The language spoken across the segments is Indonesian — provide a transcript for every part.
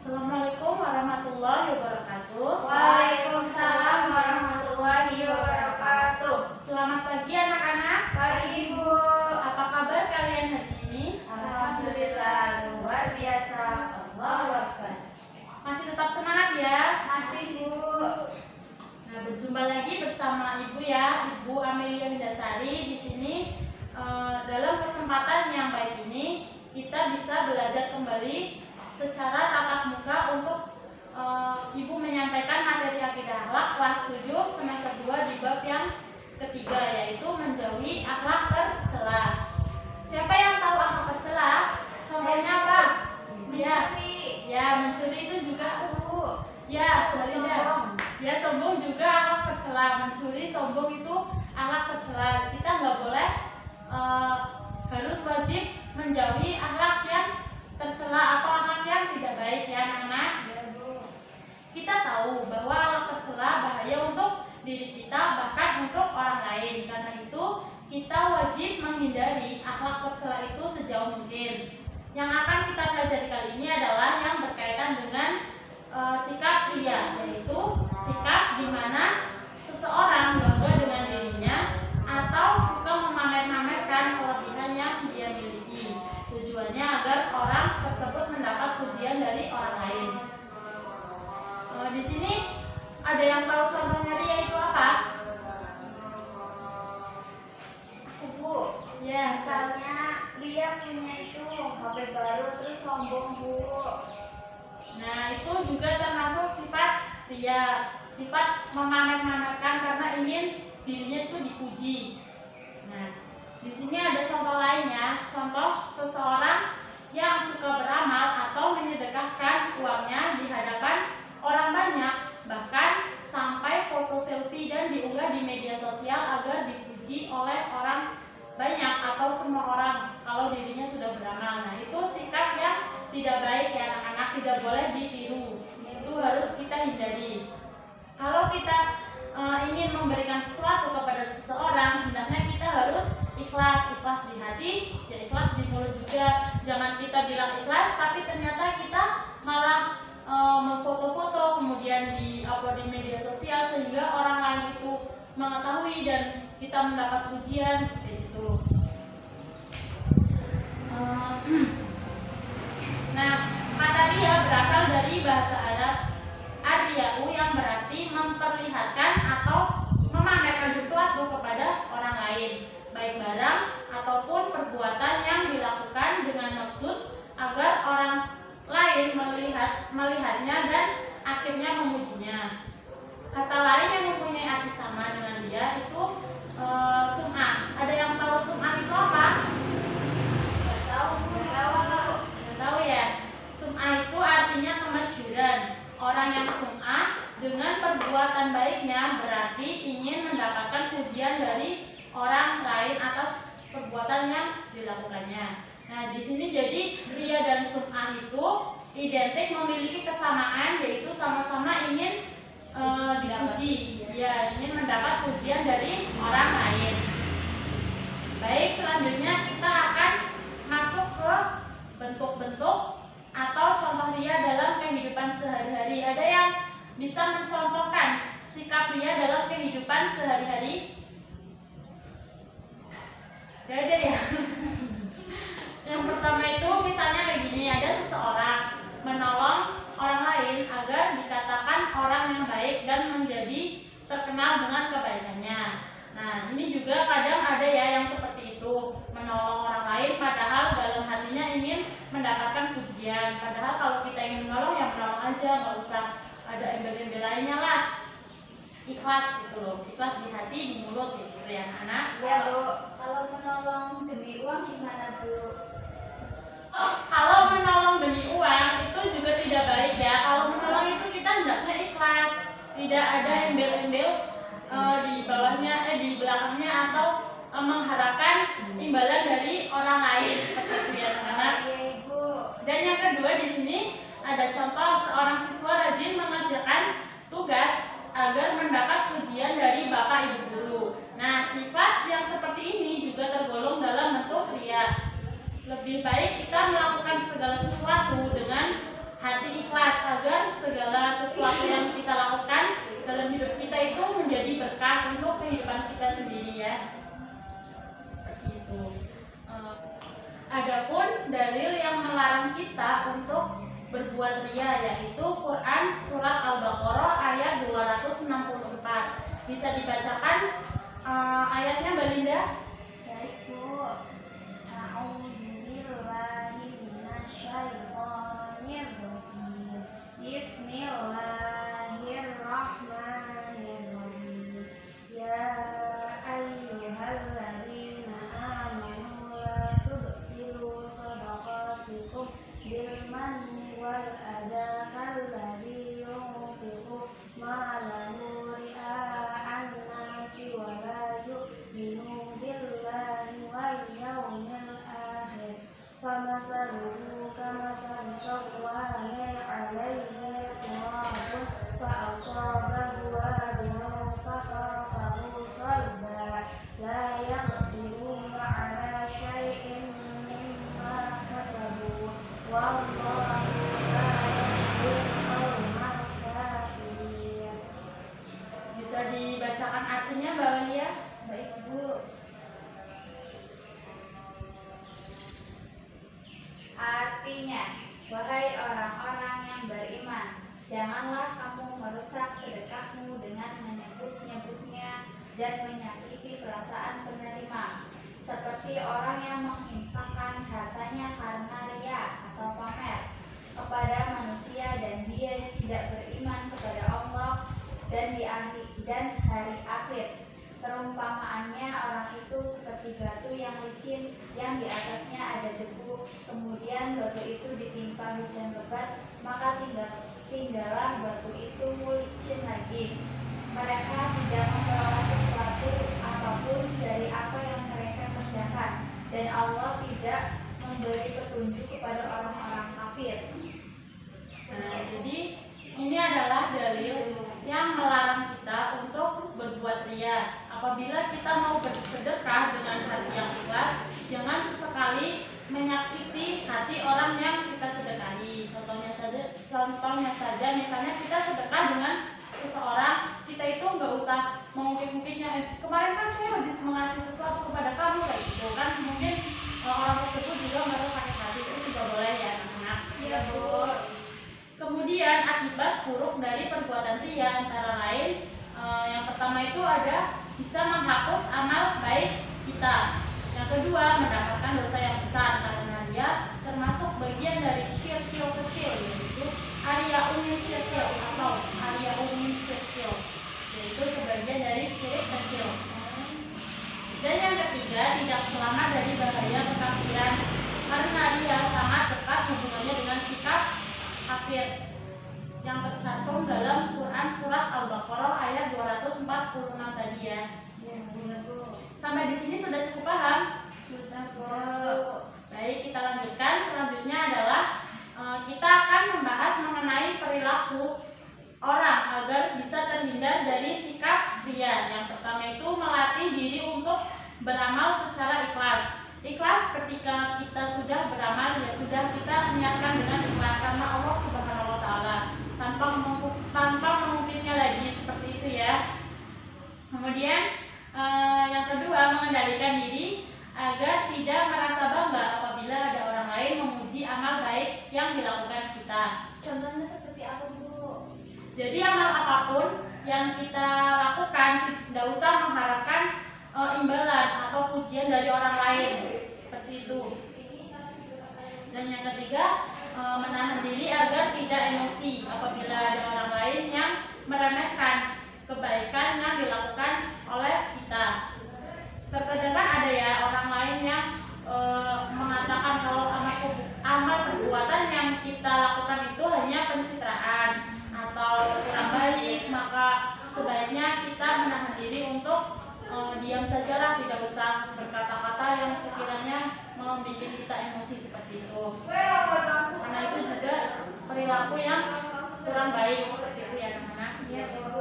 Assalamualaikum warahmatullahi wabarakatuh. Waalaikumsalam warahmatullahi wabarakatuh. Selamat pagi anak-anak. Pagi Bu. Apa kabar kalian hari ini? Alhamdulillah luar biasa. Allahu Akbar. Masih tetap semangat ya? Masih Bu. Nah, berjumpa lagi bersama Ibu ya, Ibu Amelia Windasari di sini. Dalam kesempatan yang baik ini kita bisa belajar kembali secara tatap muka untuk Ibu menyampaikan materi akidah akhlak kelas 7 semester 2 di bab yang ketiga, yaitu menjauhi akhlak tercela. Siapa yang tahu akhlak tercela? Contohnya apa? Ya, mencuri itu juga Bu. ya, Marinda. Sombong. Ya, sombong juga akhlak tercela. Mencuri, sombong itu akhlak tercela. Kita nggak boleh harus wajib menjauhi akhlak yang tercela atau akhlak yang tidak baik ya anak-anak. Ya Bu. Kita tahu bahwa akhlak tercela bahaya untuk diri kita, bahkan untuk orang lain. Karena itu kita wajib menghindari akhlak tercela itu sejauh mungkin. Yang akan kita pelajari kali ini adalah yang berkaitan dengan sikap ria, yaitu sikap di mana seseorang bangga dengan dirinya atau suka memamer-mamerkan kelebihan yang dia miliki. Tujuannya agar orang tersebut mendapat pujian dari orang lain. Di sini ada yang tahu contohnya ria itu apa? Aku Bu. Ya, Misalnya Lia punya itu HP baru terus sombong Bu. nah itu juga termasuk sifat ria, sifat memamer-mamerkan karena ingin dirinya itu dipuji. Nah, di sini ada contoh lainnya, contoh seseorang yang suka beramal atau menyedekahkan uangnya di hadapan orang banyak, bahkan sampai foto selfie dan diunggah di media sosial agar dipuji oleh orang banyak atau semua orang kalau dirinya sudah beramal. Nah, itu sikap yang tidak baik ya anak-anak, tidak boleh ditiru. Itu harus kita hindari. Kalau kita ingin memberikan sesuatu kepada seseorang, hendaknya kita harus ikhlas di hati, ya ikhlas di mulut juga. Jangan kita bilang ikhlas, tapi ternyata kita malah memfoto-foto kemudian diupload di media sosial sehingga orang lain itu mengetahui dan kita mendapat pujian seperti itu. Nah, kata ria berasal dari bahasa Arab ar-riya'u yang berarti memperlihatkan atau memamerkan sesuatu kepada orang lain, baik barang ataupun perbuatan yang dilakukan dengan maksud agar orang lain melihatnya dan akhirnya memujinya. Kata lain yang mempunyai arti sama dengan dia itu sum'ah. Ada yang tahu sum'ah itu apa? Nggak tahu Bu. Nggak tahu ya. Sum'ah itu artinya kemasyhuran. Orang yang sum'ah dengan perbuatan baiknya berarti ingin mendapatkan pujian dari orang lain atas perbuatan yang dilakukannya. Nah, di sini jadi ria dan sum'ah itu identik, memiliki kesamaan, yaitu sama-sama ingin dipuji, ya, ingin mendapat pujian dari orang lain. Baik, selanjutnya kita akan masuk ke bentuk-bentuk atau contoh ria dalam kehidupan sehari-hari. Ada yang bisa mencontohkan sikap ria dalam kehidupan sehari-hari? Gak ada ya? Yang pertama itu misalnya kayak gini, ada seseorang menolong orang lain agar dikatakan orang yang baik dan menjadi terkenal dengan kebaikannya. Nah, ini juga kadang ada ya yang seperti itu, menolong orang lain padahal dalam hatinya ingin mendapatkan pujian. Padahal kalau kita ingin menolong ya menolong aja, nggak usah ada embel-embel lainnya lah. Ikhlas gitu loh, ikhlas di hati, di mulut gitu ya anak. Ya Bu. Kalau menolong demi uang gimana Bu? Kalau menolong demi uang itu juga tidak baik ya. Kalau menolong itu kita hendaknya ikhlas, tidak ada embel-embel di bawahnya, di belakangnya atau mengharapkan imbalan dari orang lain seperti itu ya teman-teman. Iya Ibu. Dan yang kedua di sini ada contoh seorang siswa rajin mengerjakan tugas agar mendapat pujian dari bapak ibu guru. Nah, sifat yang seperti ini juga tergolong dalam bentuk ria. Lebih Lebih baik kita melakukan segala sesuatu dengan hati ikhlas agar segala sesuatu yang kita lakukan dalam hidup kita itu menjadi berkah untuk kehidupan kita sendiri ya. Seperti itu. Adapun dalil yang melarang kita untuk berbuat riya yaitu Quran surat Al-Baqarah ayat 264. Bisa dibacakan ayatnya Mbak Linda? Baik Bu. A'udzubillahi minasyaitonirrajim. Bismillahirrahmanirrahim. Ya ayyuhalladzina amanu la tubtilu shadaqatikum bil manni wal adha kalladzi yunfiqu ma'alahu ria'an nasi wa la yu'minu billahi wal yawmil akhir famathaluhu kamathali safwanin 'alayhi turabun fa'asabahu wabilun fatarahu salda la yaqdiruna 'ala syai'in mimma kasabu wallahu la yahdil qaumal kafirin. Bisa dibacakan artinya Mbak Lia? Baik Bu. Artinya, wahai orang-orang yang beriman, janganlah kamu merusak sedekahmu dengan menyebut-nyebutnya dan menyakiti perasaan penerima, seperti orang yang menginfakkan hartanya karena riya atau pamer kepada manusia dan dia tidak beriman kepada Allah dan hari akhir. Perumpamaannya orang itu seperti batu yang licin yang di atasnya ada debu, kemudian batu itu ditimpa hujan lebat, maka tinggallah batu itu licin lagi. Mereka tidak memperoleh sesuatu apapun dari apa yang mereka kerjakan, dan Allah tidak memberi petunjuk kepada orang-orang kafir. Nah, jadi ini adalah dalil yang melarang kita untuk berbuat riya. Apabila kita mau bersedekah dengan hati yang ikhlas, jangan sesekali menyakiti hati orang yang kita sedekahi. Contohnya saja, misalnya kita sedekah dengan seseorang, kita itu nggak usah mengungkit-ungkitnya. Kemarin kan saya habis mengasih sesuatu kepada kamu kayak gitu kan, mungkin orang tersebut juga merasa sakit hati, itu tidak boleh ya anak-anak. Iya Bu. Kemudian akibat buruk dari perbuatan riya antara lain yang pertama itu ada bisa menghapus amal baik kita. Yang kedua mendapatkan dosa yang besar karena riya termasuk bagian dari syirkil kecil yaitu aryaun syirkil atau aryaun syirkil yaitu sebagian dari syirik kecil. Dan yang ketiga tidak selamat dari bahaya kekafiran karena riya sangat dekat hubungannya dengan sikap kafir yang tercantum dalam Quran surat Al-Baqarah ayat 246 tadi ya. Sampai di sini sudah cukup paham? Sudah Bu. Baik, kita lanjutkan. Selanjutnya adalah kita akan membahas mengenai perilaku orang agar bisa terhindar dari sikap riya. Yang pertama itu melatih diri untuk beramal secara ikhlas. Ikhlas ketika kita sudah beramal ya sudah kita niatkan dengan ikhlas karena Allah Subhanahu wa taala tanpa mengungkitnya lagi seperti itu ya. Kemudian yang kedua mengendalikan diri agar tidak merasa bangga apabila ada orang lain memuji amal baik yang dilakukan kita. Contohnya seperti apa Bu? Jadi amal apapun yang kita lakukan tidak usah mengharapkan imbalan atau pujian dari orang lain seperti itu. Dan yang ketiga menahan diri agar tidak emosi apabila ada orang lain yang meremehkan kebaikan yang dilakukan oleh kita. Terkadang ada ya orang lain yang mengatakan kalau amal perbuatan yang kita lakukan itu hanya pencitraan atau kurang baik, maka sebaiknya kita menahan diri untuk diam sajalah, tidak usah berkata-kata yang sekiranya membuat kita emosi seperti itu. Karena itu juga perilaku yang kurang baik seperti itu ya teman-teman. Iya Bu.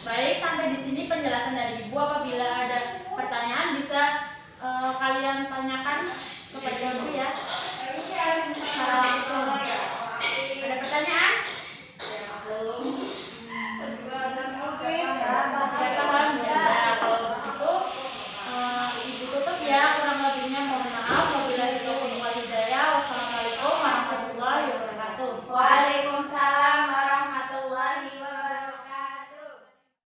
Baik, sampai di sini penjelasan dari Ibu. Apabila ada pertanyaan bisa kalian tanyakan Bapak Ibu ya.